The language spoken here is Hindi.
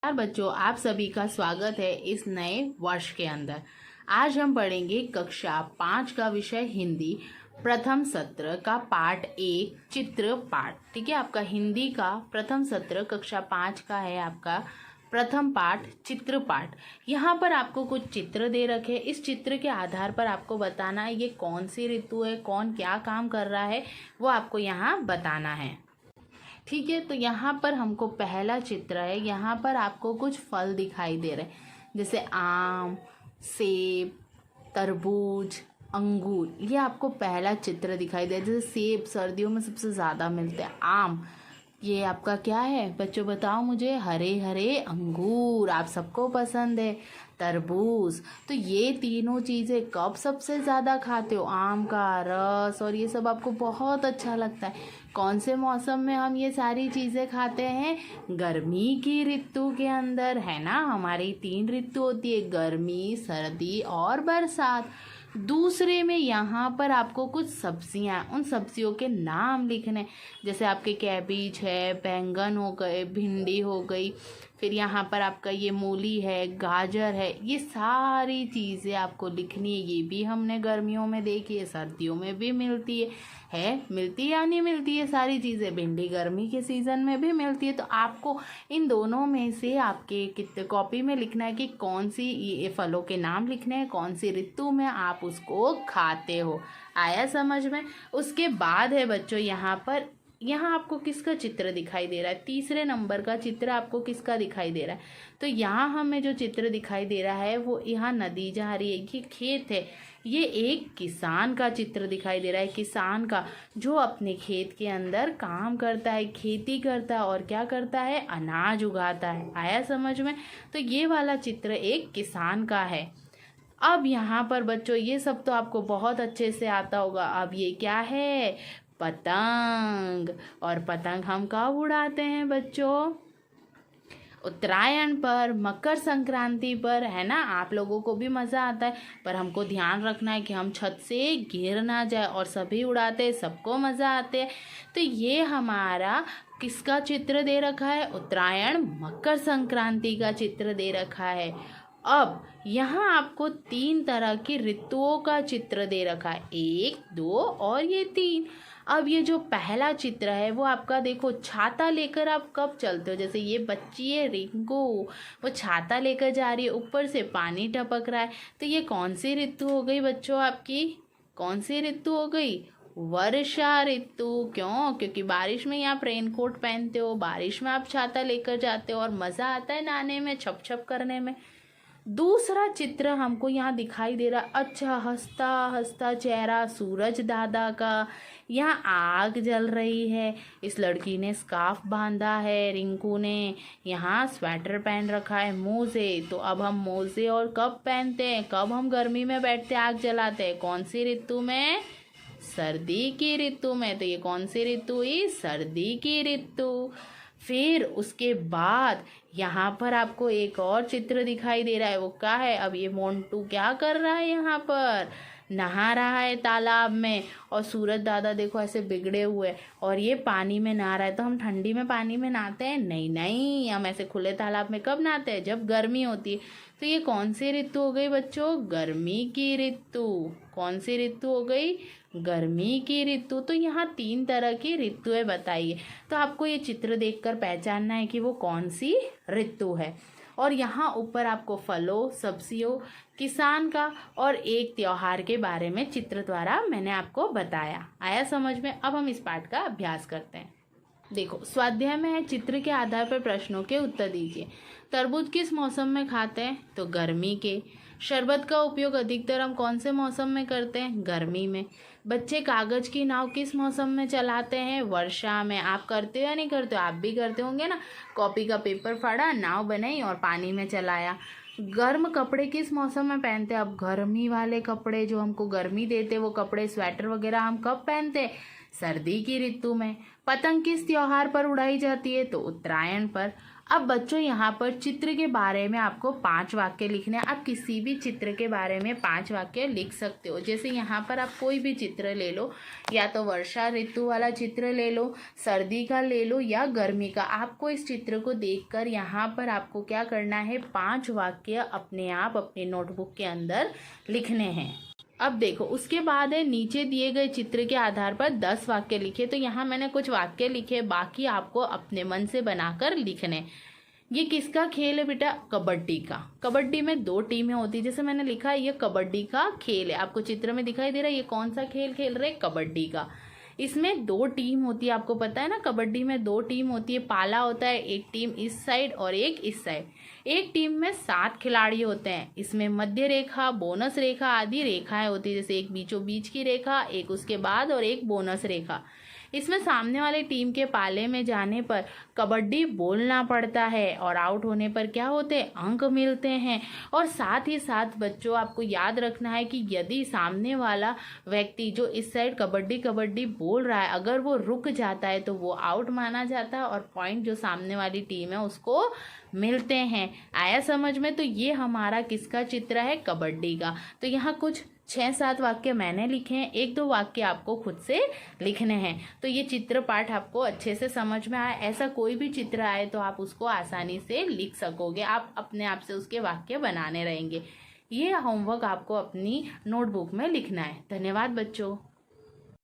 नमस्कार बच्चों, आप सभी का स्वागत है इस नए वर्ष के अंदर। आज हम पढ़ेंगे कक्षा 5 का विषय हिंदी प्रथम सत्र का पाठ 1 चित्र पाठ। ठीक है, आपका हिंदी का प्रथम सत्र कक्षा 5 का है आपका प्रथम पाठ चित्र पाठ। यहाँ पर आपको कुछ चित्र दे रखे, इस चित्र के आधार पर आपको बताना है ये कौन सी ऋतु है, कौन क्या काम कर रहा है, वो आपको यहाँ बताना है। ठीक है, तो यहाँ पर हमको पहला चित्र है, यहाँ पर आपको कुछ फल दिखाई दे रहे हैं जैसे आम, सेब, तरबूज, अंगूर। ये आपको पहला चित्र दिखाई दे। जैसे सेब सर्दियों में सबसे ज़्यादा मिलते हैं, आम ये आपका क्या है बच्चों बताओ मुझे, हरे हरे अंगूर आप सबको पसंद है, तरबूज। तो ये तीनों चीज़ें कब सबसे ज़्यादा खाते हो? आम का रस और ये सब आपको बहुत अच्छा लगता है। कौन से मौसम में हम ये सारी चीज़ें खाते हैं? गर्मी की ऋतु के अंदर, है ना। हमारी 3 ऋतु होती है, गर्मी, सर्दी और बरसात। दूसरे में यहाँ पर आपको कुछ सब्जियाँ, उन सब्जियों के नाम लिखने, जैसे आपके कैबेज है, बैंगन हो गए, भिंडी हो गई, फिर यहाँ पर आपका ये मूली है, गाजर है, ये सारी चीज़ें आपको लिखनी है। ये भी हमने गर्मियों में देखी है, सर्दियों में भी मिलती है मिलती है या नहीं मिलती है सारी चीज़ें। भिंडी गर्मी के सीज़न में भी मिलती है। तो आपको इन दोनों में से आपके कितने कॉपी में लिखना है कि कौन सी ये फलों के नाम लिखने हैं, कौन सी ऋतु में आप उसको खाते हो। आया समझ में? उसके बाद है बच्चों यहाँ आपको किसका चित्र दिखाई दे रहा है? तीसरे नंबर का चित्र आपको किसका दिखाई दे रहा है? तो यहाँ हमें जो चित्र दिखाई दे रहा है वो यहाँ नदी जा रही है, ये खेत है। ये एक किसान का चित्र दिखाई दे रहा है, किसान का जो अपने खेत के अंदर काम करता है, खेती करता है और क्या करता है? अनाज उगाता है। आया समझ में? तो ये वाला चित्र एक किसान का है। अब यहाँ पर बच्चों ये सब तो आपको बहुत अच्छे से आता होगा। अब ये क्या है? पतंग। और पतंग हम कब उड़ाते हैं बच्चों? उत्तरायण पर, मकर संक्रांति पर, है ना। आप लोगों को भी मज़ा आता है, पर हमको ध्यान रखना है कि हम छत से गिर ना जाए। और सभी उड़ाते हैं, सबको मज़ा आते है। तो ये हमारा किसका चित्र दे रखा है? उत्तरायण मकर संक्रांति का चित्र दे रखा है। अब यहाँ आपको 3 तरह की ऋतुओं का चित्र दे रखा है, 1, 2 और ये 3। अब ये जो पहला चित्र है वो आपका देखो, छाता लेकर आप कब चलते हो? जैसे ये बच्ची है रिंकू, वो छाता लेकर जा रही है, ऊपर से पानी टपक रहा है। तो ये कौन सी ऋतु हो गई बच्चों आपकी? कौन सी ऋतु हो गई? वर्षा ऋतु। क्यों? क्योंकि बारिश में आप रेनकोट पहनते हो, बारिश में आप छाता लेकर जाते हो और मज़ा आता है नहाने में, छप छप करने में। दूसरा चित्र हमको यहाँ दिखाई दे रहा, अच्छा हंसता हंसता चेहरा सूरज दादा का। यहाँ आग जल रही है, इस लड़की ने स्कार्फ बांधा है, रिंकू ने यहाँ स्वेटर पहन रखा है, मोजे। तो अब हम मोजे और कब पहनते हैं? कब हम गर्मी में बैठते आग जलाते हैं? कौन सी ऋतु में? सर्दी की ऋतु में। तो ये कौन सी ऋतु हुई? सर्दी की ऋतु। फिर उसके बाद यहाँ पर आपको एक और चित्र दिखाई दे रहा है, वो क्या है? अब ये मोंटू क्या कर रहा है? यहाँ पर नहा रहा है तालाब में, और सूरज दादा देखो ऐसे बिगड़े हुए और ये पानी में नहा रहा है। तो हम ठंडी में पानी में नहाते हैं? नहीं नहीं, हम ऐसे खुले तालाब में कब नहाते हैं? जब गर्मी होती है। तो ये कौन सी ऋतु हो गई बच्चों? गर्मी की ऋतु। कौन सी ऋतु हो गई? गर्मी की ऋतु। तो यहाँ 3 तरह की ऋतुएं बताइए। तो आपको ये चित्र देखकर पहचानना है कि वो कौन सी ऋतु है। और यहाँ ऊपर आपको फलों, सब्जियों, किसान का और एक त्योहार के बारे में चित्र द्वारा मैंने आपको बताया। आया समझ में? अब हम इस पाठ का अभ्यास करते हैं। देखो, स्वाध्याय में है, चित्र के आधार पर प्रश्नों के उत्तर दीजिए। तरबूज किस मौसम में खाते हैं? तो गर्मी के। शरबत का उपयोग अधिकतर हम कौन से मौसम में करते हैं? गर्मी में। बच्चे कागज की नाव किस मौसम में चलाते हैं? वर्षा में। आप करते हो या नहीं करते हो? आप भी करते होंगे ना। कॉपी का पेपर फाड़ा, नाव बनाई और पानी में चलाया। गर्म कपड़े किस मौसम में पहनते हैं? अब गर्मी वाले कपड़े जो हमको गर्मी देते वो कपड़े, स्वेटर वगैरह हम कब पहनते हैं? सर्दी की ऋतु में। पतंग किस त्योहार पर उड़ाई जाती है? तो उत्तरायण पर। अब बच्चों यहाँ पर चित्र के बारे में आपको 5 वाक्य लिखने हैं। आप किसी भी चित्र के बारे में 5 वाक्य लिख सकते हो। जैसे यहाँ पर आप कोई भी चित्र ले लो, या तो वर्षा ऋतु वाला चित्र ले लो, सर्दी का ले लो या गर्मी का। आपको इस चित्र को देखकर यहाँ पर आपको क्या करना है, 5 वाक्य अपने आप अपने नोटबुक के अंदर लिखने हैं। अब देखो, उसके बाद है नीचे दिए गए चित्र के आधार पर 10 वाक्य लिखे। तो यहाँ मैंने कुछ वाक्य लिखे, बाकी आपको अपने मन से बनाकर लिखने। ये किसका खेल है बेटा, कबड्डी का। कबड्डी में 2 टीमें होती है। जैसे मैंने लिखा है ये कबड्डी का खेल है, आपको चित्र में दिखाई दे रहा है ये कौन सा खेल खेल रहे, कबड्डी का। इसमें 2 टीम होती है, आपको पता है ना, कबड्डी में 2 टीम होती है। पाला होता है, एक टीम इस साइड और एक इस साइड। एक टीम में 7 खिलाड़ी होते हैं। इसमें मध्य रेखा, बोनस रेखा आदि रेखाएं होती है। जैसे एक बीचों बीच की रेखा, एक उसके बाद और एक बोनस रेखा। इसमें सामने वाले टीम के पाले में जाने पर कबड्डी बोलना पड़ता है और आउट होने पर क्या होते हैं, अंक मिलते हैं। और साथ ही साथ बच्चों आपको याद रखना है कि यदि सामने वाला व्यक्ति जो इस साइड कबड्डी कबड्डी बोल रहा है, अगर वो रुक जाता है तो वो आउट माना जाता है और पॉइंट जो सामने वाली टीम है उसको मिलते हैं। आया समझ में? तो ये हमारा किसका चित्र है, कबड्डी का। तो यहाँ कुछ 6-7 वाक्य मैंने लिखे हैं, 1-2 वाक्य आपको खुद से लिखने हैं। तो ये चित्र पाठ आपको अच्छे से समझ में आया। ऐसा कोई भी चित्र आए तो आप उसको आसानी से लिख सकोगे, आप अपने आप से उसके वाक्य बनाने रहेंगे। ये होमवर्क आपको अपनी नोटबुक में लिखना है। धन्यवाद बच्चों।